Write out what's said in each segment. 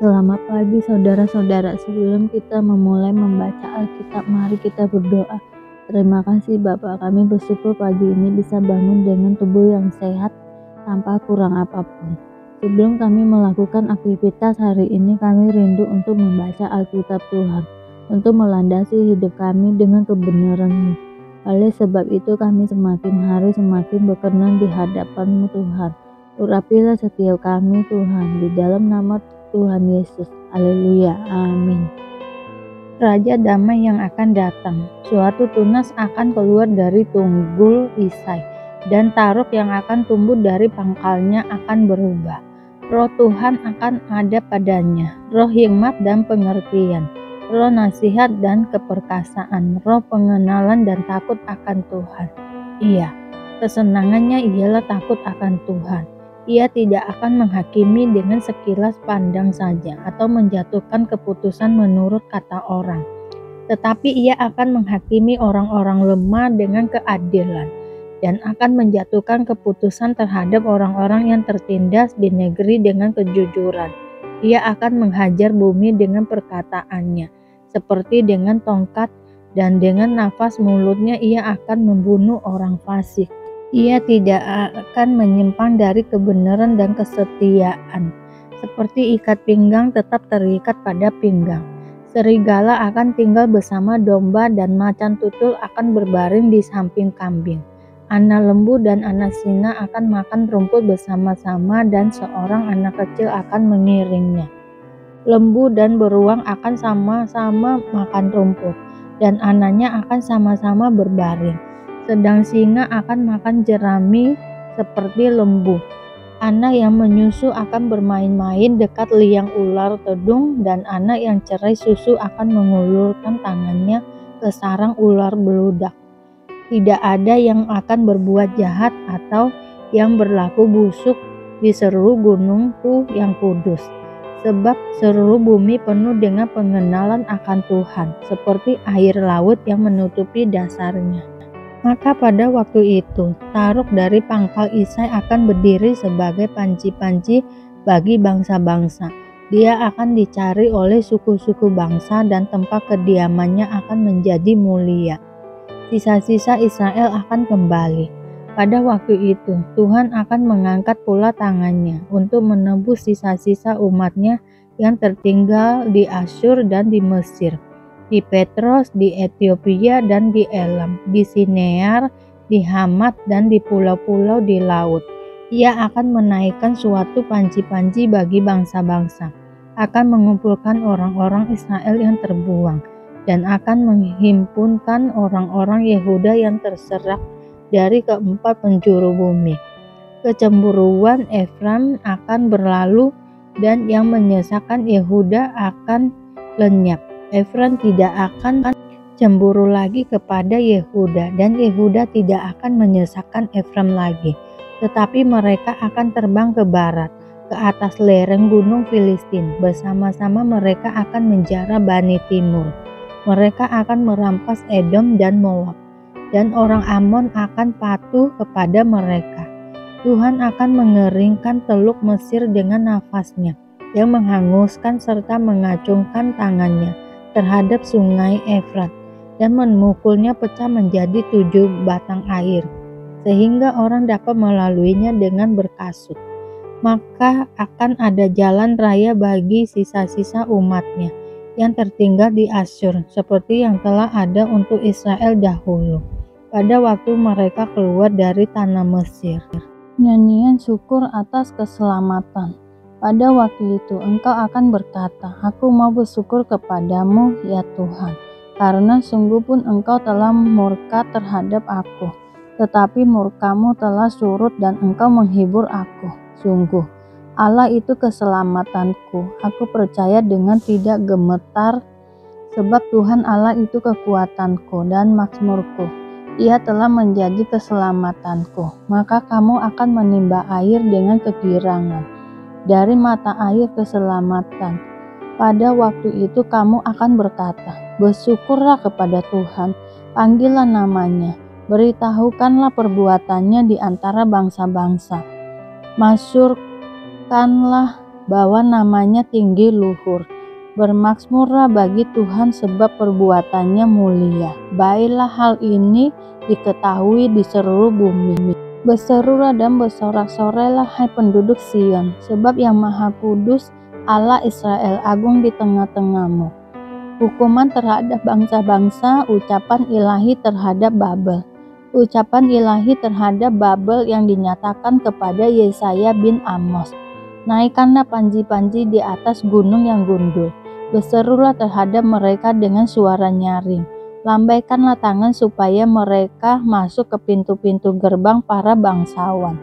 Selamat pagi saudara-saudara. Sebelum kita memulai membaca Alkitab, mari kita berdoa. Terima kasih Bapa, kami bersyukur pagi ini bisa bangun dengan tubuh yang sehat tanpa kurang apapun. Sebelum kami melakukan aktivitas hari ini, kami rindu untuk membaca Alkitab Tuhan, untuk melandasi hidup kami dengan kebenaran-Mu. Oleh sebab itu kami semakin hari semakin berkenan di hadapan-Mu Tuhan. Urapilah setiap kami Tuhan, di dalam nama Tuhan Yesus. Haleluya. Amin. Raja damai yang akan datang. Suatu tunas akan keluar dari tunggul Isai, dan taruk yang akan tumbuh dari pangkalnya akan berubah. Roh Tuhan akan ada padanya, roh hikmat dan pengertian, roh nasihat dan keperkasaan, roh pengenalan dan takut akan Tuhan. Iya, kesenangannya ialah takut akan Tuhan. Ia tidak akan menghakimi dengan sekilas pandang saja atau menjatuhkan keputusan menurut kata orang. Tetapi ia akan menghakimi orang-orang lemah dengan keadilan dan akan menjatuhkan keputusan terhadap orang-orang yang tertindas di negeri dengan kejujuran. Ia akan menghajar bumi dengan perkataannya, seperti dengan tongkat, dan dengan nafas mulutnya ia akan membunuh orang fasik. Ia tidak akan menyimpang dari kebenaran dan kesetiaan. Seperti ikat pinggang tetap terikat pada pinggang. Serigala akan tinggal bersama domba dan macan tutul akan berbaring di samping kambing. Anak lembu dan anak singa akan makan rumput bersama-sama dan seorang anak kecil akan mengiringnya. Lembu dan beruang akan sama-sama makan rumput dan anaknya akan sama-sama berbaring. Sedang singa akan makan jerami seperti lembu. Anak yang menyusu akan bermain-main dekat liang ular tedung, dan anak yang cerai susu akan mengulurkan tangannya ke sarang ular beludak. Tidak ada yang akan berbuat jahat atau yang berlaku busuk di seluruh gunungku yang kudus, sebab seluruh bumi penuh dengan pengenalan akan Tuhan, seperti air laut yang menutupi dasarnya. Maka pada waktu itu, taruk dari pangkal Isai akan berdiri sebagai panci-panci bagi bangsa-bangsa. Dia akan dicari oleh suku-suku bangsa dan tempat kediamannya akan menjadi mulia. Sisa-sisa Israel akan kembali. Pada waktu itu, Tuhan akan mengangkat pula tangannya untuk menebus sisa-sisa umatnya yang tertinggal di Asyur dan di Mesir, di Petros, di Ethiopia dan di Elam, di Sinear, di Hamat dan di pulau-pulau di laut. Ia akan menaikkan suatu panci-panci bagi bangsa-bangsa, akan mengumpulkan orang-orang Israel yang terbuang, dan akan menghimpunkan orang-orang Yehuda yang terserak dari keempat penjuru bumi. Kecemburuan Efraim akan berlalu dan yang menyesakan Yehuda akan lenyap. Efraim tidak akan cemburu lagi kepada Yehuda, dan Yehuda tidak akan menyesakkan Efraim lagi. Tetapi mereka akan terbang ke barat, ke atas lereng gunung Filistin. Bersama-sama mereka akan menjara Bani Timur. Mereka akan merampas Edom dan Moab, dan orang Amon akan patuh kepada mereka. Tuhan akan mengeringkan teluk Mesir dengan nafasnya, yang menghanguskan serta mengacungkan tangannya terhadap sungai Efrat, dan memukulnya pecah menjadi 7 batang air, sehingga orang dapat melaluinya dengan berkasut. Maka akan ada jalan raya bagi sisa-sisa umatnya yang tertinggal di Asyur, seperti yang telah ada untuk Israel dahulu, pada waktu mereka keluar dari tanah Mesir. Nyanyian syukur atas keselamatan. Pada waktu itu engkau akan berkata, aku mau bersyukur kepadamu ya Tuhan, karena sungguh pun engkau telah murka terhadap aku, tetapi murkamu telah surut dan engkau menghibur aku. Sungguh, Allah itu keselamatanku, aku percaya dengan tidak gemetar, sebab Tuhan Allah itu kekuatanku dan makmurku. Ia telah menjadi keselamatanku. Maka kamu akan menimba air dengan kegirangan dari mata air keselamatan. Pada waktu itu kamu akan berkata, bersyukurlah kepada Tuhan, panggillah namanya, beritahukanlah perbuatannya di antara bangsa-bangsa. Masyurkanlah bahwa namanya tinggi luhur. Bermakmurlah bagi Tuhan sebab perbuatannya mulia. Baiklah hal ini diketahui di seluruh bumi. Berserulah dan bersorak-sorailah hai penduduk Sion, sebab yang Maha Kudus Allah Israel agung di tengah-tengahmu. Hukuman terhadap bangsa-bangsa, ucapan ilahi terhadap Babel. Ucapan ilahi terhadap Babel yang dinyatakan kepada Yesaya bin Amos. Naikkanlah panji-panji di atas gunung yang gundul. Berserulah terhadap mereka dengan suara nyaring. Lambaikanlah tangan supaya mereka masuk ke pintu-pintu gerbang para bangsawan.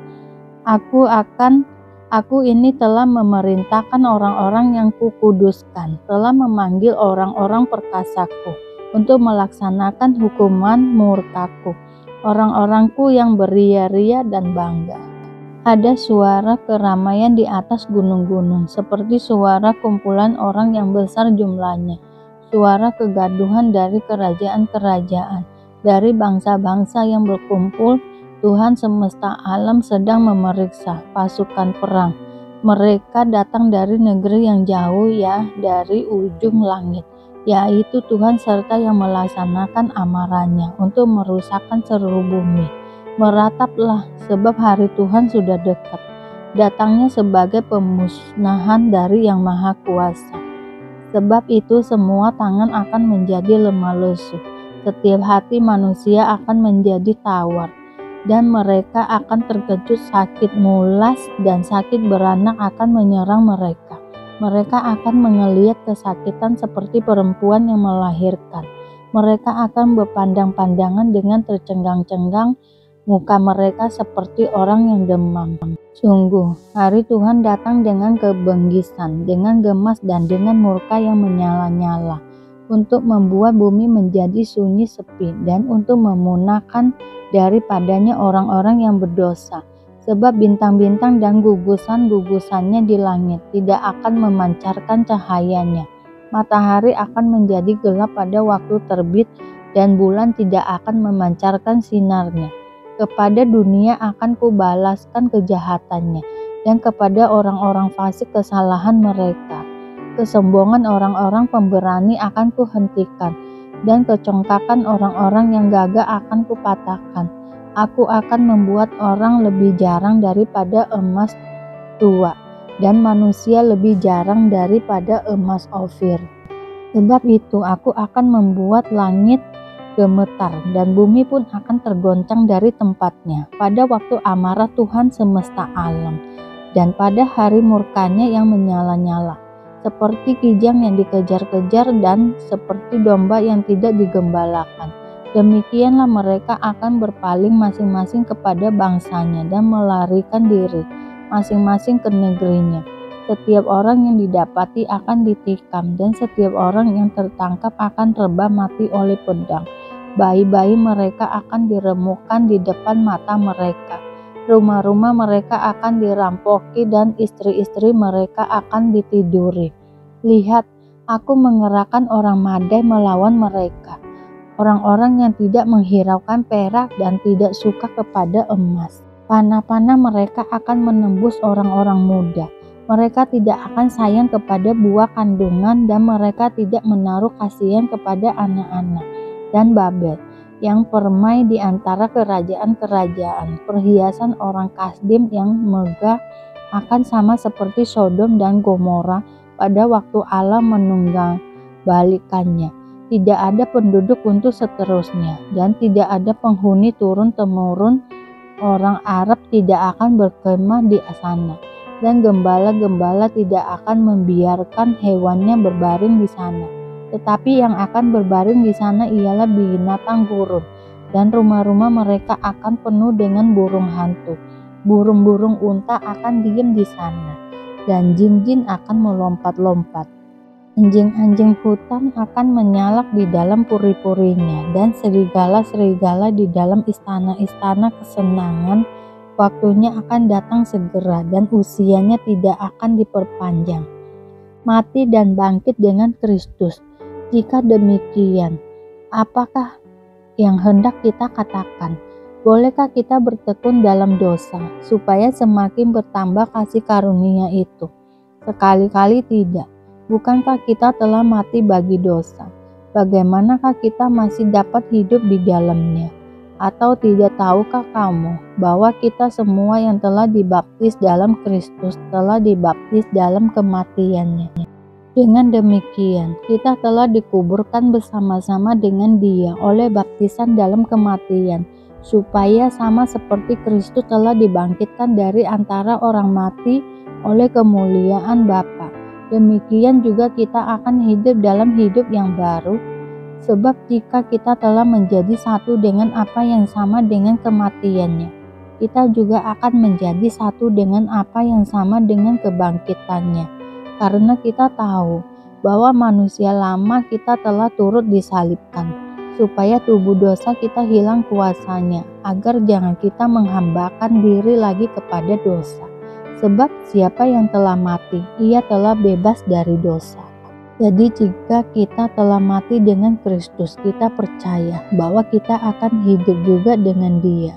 Aku ini telah memerintahkan orang-orang yang kukuduskan, telah memanggil orang-orang perkasaku untuk melaksanakan hukuman murkaku, orang-orangku yang beria-ria dan bangga. Ada suara keramaian di atas gunung-gunung, seperti suara kumpulan orang yang besar jumlahnya, suara kegaduhan dari kerajaan-kerajaan, dari bangsa-bangsa yang berkumpul. Tuhan semesta alam sedang memeriksa pasukan perang. Mereka datang dari negeri yang jauh, ya, dari ujung langit, yaitu Tuhan serta yang melaksanakan amarahnya untuk merusakkan seluruh bumi. Merataplah, sebab hari Tuhan sudah dekat. Datangnya sebagai pemusnahan dari Yang Maha Kuasa. Sebab itu semua tangan akan menjadi lemah lesu, setiap hati manusia akan menjadi tawar, dan mereka akan terkejut. Sakit mulas dan sakit beranak akan menyerang mereka. Mereka akan mengeliat kesakitan seperti perempuan yang melahirkan. Mereka akan berpandang-pandangan dengan tercenggang-cenggang, muka mereka seperti orang yang demam. Sungguh, hari Tuhan datang dengan kebengkisan, dengan gemas dan dengan murka yang menyala-nyala, untuk membuat bumi menjadi sunyi sepi dan untuk memunahkan daripadanya orang-orang yang berdosa. Sebab bintang-bintang dan gugusan-gugusannya di langit tidak akan memancarkan cahayanya. Matahari akan menjadi gelap pada waktu terbit dan bulan tidak akan memancarkan sinarnya. Kepada dunia akan kubalaskan kejahatannya, dan kepada orang-orang fasik kesalahan mereka. Kesombongan orang-orang pemberani akan kuhentikan, dan kecongkakan orang-orang yang gagah akan kupatahkan. Aku akan membuat orang lebih jarang daripada emas tua, dan manusia lebih jarang daripada emas Ofir. Sebab itu aku akan membuat langit gemetar, dan bumi pun akan tergoncang dari tempatnya pada waktu amarah Tuhan semesta alam, dan pada hari murkanya yang menyala-nyala, seperti kijang yang dikejar-kejar dan seperti domba yang tidak digembalakan. Demikianlah mereka akan berpaling masing-masing kepada bangsanya dan melarikan diri masing-masing ke negerinya. Setiap orang yang didapati akan ditikam, dan setiap orang yang tertangkap akan rebah mati oleh pedang. Bayi-bayi mereka akan diremukkan di depan mata mereka. Rumah-rumah mereka akan dirampoki dan istri-istri mereka akan ditiduri. Lihat, aku mengerahkan orang Madai melawan mereka, orang-orang yang tidak menghiraukan perak dan tidak suka kepada emas. Panah-panah mereka akan menembus orang-orang muda. Mereka tidak akan sayang kepada buah kandungan, dan mereka tidak menaruh kasihan kepada anak-anak. Dan Babel, yang permai di antara kerajaan-kerajaan, perhiasan orang Kasdim yang megah, akan sama seperti Sodom dan Gomora pada waktu Allah menunggambalikannya. Tidak ada penduduk untuk seterusnya, dan tidak ada penghuni turun-temurun. Orang Arab tidak akan berkemah di sana, dan gembala-gembala tidak akan membiarkan hewannya berbaring di sana. Tetapi yang akan berbaring di sana ialah binatang gurun, dan rumah-rumah mereka akan penuh dengan burung hantu. Burung-burung unta akan diam di sana, dan jin-jin akan melompat-lompat. Anjing-anjing hutan akan menyalak di dalam puri-purinya, dan serigala-serigala di dalam istana-istana kesenangan. Waktunya akan datang segera, dan usianya tidak akan diperpanjang. Mati dan bangkit dengan Kristus. Jika demikian, apakah yang hendak kita katakan? Bolehkah kita bertekun dalam dosa, supaya semakin bertambah kasih karunia itu? Sekali-kali tidak. Bukankah kita telah mati bagi dosa? Bagaimanakah kita masih dapat hidup di dalamnya? Atau tidak tahukah kamu bahwa kita semua yang telah dibaptis dalam Kristus telah dibaptis dalam kematiannya? Dengan demikian, kita telah dikuburkan bersama-sama dengan Dia oleh baptisan dalam kematian, supaya sama seperti Kristus telah dibangkitkan dari antara orang mati oleh kemuliaan Bapa. Demikian juga kita akan hidup dalam hidup yang baru. Sebab jika kita telah menjadi satu dengan apa yang sama dengan kematiannya, kita juga akan menjadi satu dengan apa yang sama dengan kebangkitannya. Karena kita tahu bahwa manusia lama kita telah turut disalibkan, supaya tubuh dosa kita hilang kuasanya, agar jangan kita menghambakan diri lagi kepada dosa. Sebab siapa yang telah mati, ia telah bebas dari dosa. Jadi jika kita telah mati dengan Kristus, kita percaya bahwa kita akan hidup juga dengan Dia.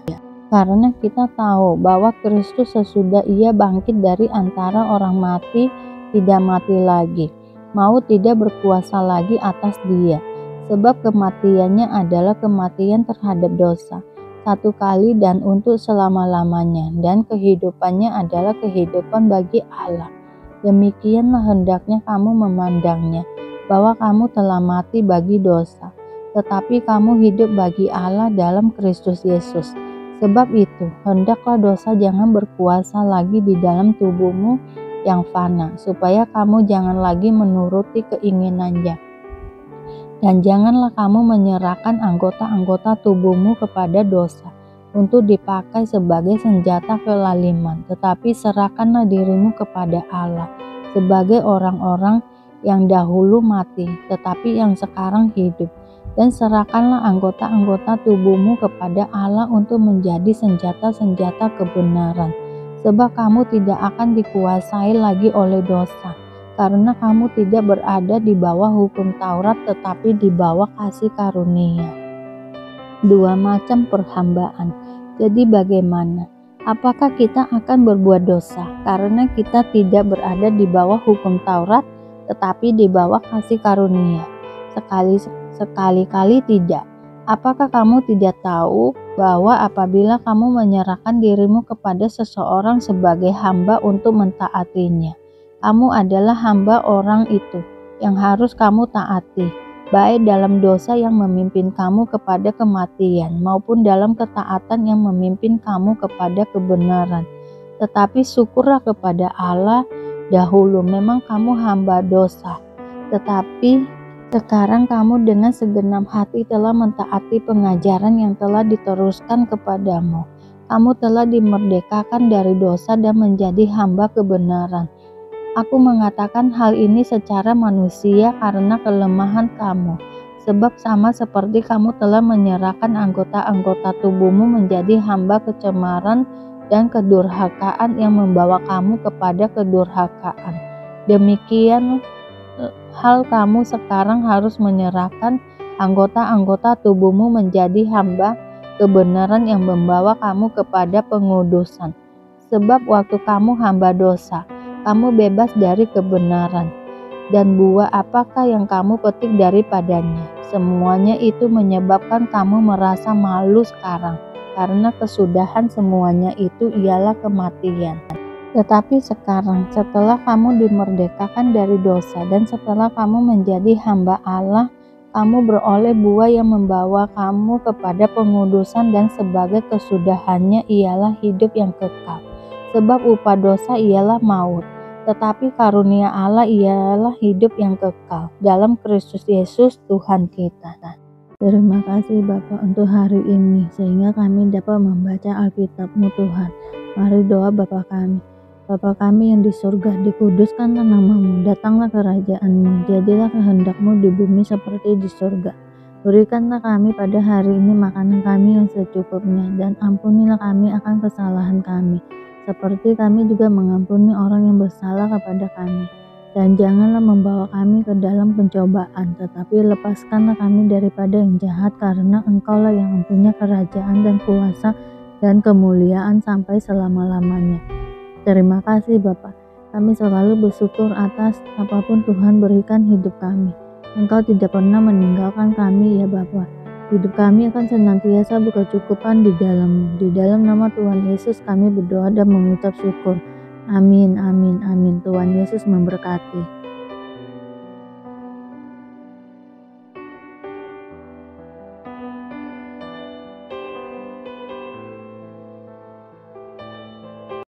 Karena kita tahu bahwa Kristus sesudah Ia bangkit dari antara orang mati, tidak mati lagi. Maut tidak berkuasa lagi atas Dia. Sebab kematiannya adalah kematian terhadap dosa, satu kali dan untuk selama-lamanya, dan kehidupannya adalah kehidupan bagi Allah. Demikianlah hendaknya kamu memandangnya, bahwa kamu telah mati bagi dosa, tetapi kamu hidup bagi Allah dalam Kristus Yesus. Sebab itu, hendaklah dosa jangan berkuasa lagi di dalam tubuhmu yang fana, supaya kamu jangan lagi menuruti keinginannya. Dan janganlah kamu menyerahkan anggota-anggota tubuhmu kepada dosa, untuk dipakai sebagai senjata kelaliman, tetapi serahkanlah dirimu kepada Allah sebagai orang-orang yang dahulu mati, tetapi yang sekarang hidup. Dan serahkanlah anggota-anggota tubuhmu kepada Allah untuk menjadi senjata-senjata kebenaran, sebab kamu tidak akan dikuasai lagi oleh dosa, karena kamu tidak berada di bawah hukum Taurat, tetapi di bawah kasih karunia. Dua macam perhambaan. Jadi bagaimana? Apakah kita akan berbuat dosa karena kita tidak berada di bawah hukum Taurat, tetapi di bawah kasih karunia? Sekali-kali tidak. Apakah kamu tidak tahu bahwa apabila kamu menyerahkan dirimu kepada seseorang sebagai hamba untuk mentaatinya, kamu adalah hamba orang itu yang harus kamu taati, baik dalam dosa yang memimpin kamu kepada kematian, maupun dalam ketaatan yang memimpin kamu kepada kebenaran. Tetapi syukurlah kepada Allah, dahulu memang kamu hamba dosa, tetapi sekarang kamu dengan segenap hati telah mentaati pengajaran yang telah diteruskan kepadamu. Kamu telah dimerdekakan dari dosa dan menjadi hamba kebenaran. Aku mengatakan hal ini secara manusia karena kelemahan kamu, sebab sama seperti kamu telah menyerahkan anggota-anggota tubuhmu menjadi hamba kecemaran dan kedurhakaan yang membawa kamu kepada kedurhakaan. Demikian hal kamu sekarang harus menyerahkan anggota-anggota tubuhmu menjadi hamba kebenaran yang membawa kamu kepada pengudusan. Sebab waktu kamu hamba dosa, kamu bebas dari kebenaran. Dan buah apakah yang kamu petik daripadanya? Semuanya itu menyebabkan kamu merasa malu sekarang, karena kesudahan semuanya itu ialah kematian. Tetapi sekarang, setelah kamu dimerdekakan dari dosa dan setelah kamu menjadi hamba Allah, kamu beroleh buah yang membawa kamu kepada pengudusan, dan sebagai kesudahannya ialah hidup yang kekal. Sebab upah dosa ialah maut, tetapi karunia Allah ialah hidup yang kekal dalam Kristus Yesus Tuhan kita. Terima kasih Bapa untuk hari ini, sehingga kami dapat membaca Alkitab-Mu Tuhan. Mari doa Bapa kami. Bapa kami yang di surga, dikuduskanlah nama-Mu, datanglah kerajaan-Mu, jadilah kehendak-Mu di bumi seperti di surga. Berikanlah kami pada hari ini makanan kami yang secukupnya, dan ampunilah kami akan kesalahan kami, seperti kami juga mengampuni orang yang bersalah kepada kami. Dan janganlah membawa kami ke dalam pencobaan, tetapi lepaskanlah kami daripada yang jahat, karena Engkaulah yang mempunyai kerajaan dan kuasa dan kemuliaan sampai selama-lamanya. Terima kasih Bapa. Kami selalu bersyukur atas apapun Tuhan berikan hidup kami. Engkau tidak pernah meninggalkan kami ya Bapa. Hidup kami akan senantiasa berkecukupan di dalam-Mu. Di dalam nama Tuhan Yesus kami berdoa dan mengucap syukur. Amin, amin, amin. Tuhan Yesus memberkati.